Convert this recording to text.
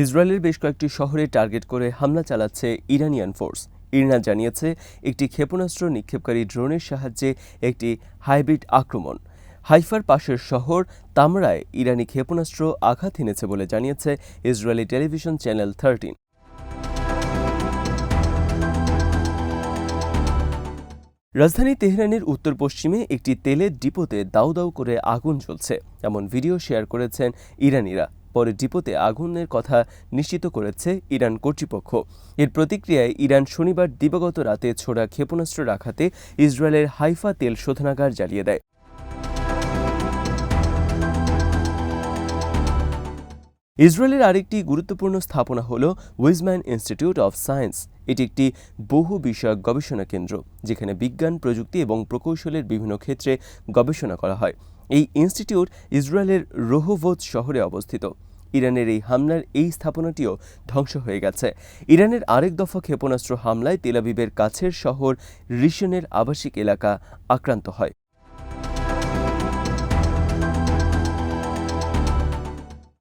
ইসরায়েলের বেশ কয়েকটি শহরে টার্গেট করে হামলা চালাচ্ছে ইরানিয়ান ফোর্স। ইরনা জানিয়েছে একটি ক্ষেপণাস্ত্র নিক্ষেপকারী ড্রোনের সাহায্যে একটি হাইব্রিড আক্রমণ। হাইফার পাশের শহর তামরায় ইরানি ক্ষেপণাস্ত্র আঘাত হেনেছে বলে জানিয়েছে ইসরায়েলি টেলিভিশন চ্যানেল 13। রাজধানী তেহরানের উত্তর পশ্চিমে একটি তেলের ডিপোতে দাউ দাউ করে আগুন জ্বলছে এমন ভিডিও শেয়ার করেছেন ইরানিরা। পরে ডিপোতে আগুনের কথা নিশ্চিত করেছে ইরান কর্তৃপক্ষ। এর প্রতিক্রিয়ায় ইরান শনিবার দিবাগত রাতে ছোড়া ক্ষেপণাস্ত্রের আঘাতে ইসরায়েলের হাইফা তেল শোধনাগার জ্বালিয়ে দেয়। ইসরায়েলের আরেকটি গুরুত্বপূর্ণ স্থাপনা হল উইজম্যান ইনস্টিটিউট অফ সায়েন্স। এটি একটি বহু বিষয়ক গবেষণা কেন্দ্র যেখানে বিজ্ঞান, প্রযুক্তি এবং প্রকৌশলের বিভিন্ন ক্ষেত্রে গবেষণা করা হয়। এই ইনস্টিটিউট ইসরায়েলের রোহোভোত শহরে অবস্থিত। ইরানের এই হামলার এই স্থাপনাটিও ধ্বংস হয়ে গেছে। ইরানের আরেক দফা ক্ষেপণাস্ত্র হামলায় তেল আবিবের কাছের শহর রিশনের আবাসিক এলাকা আক্রান্ত হয়।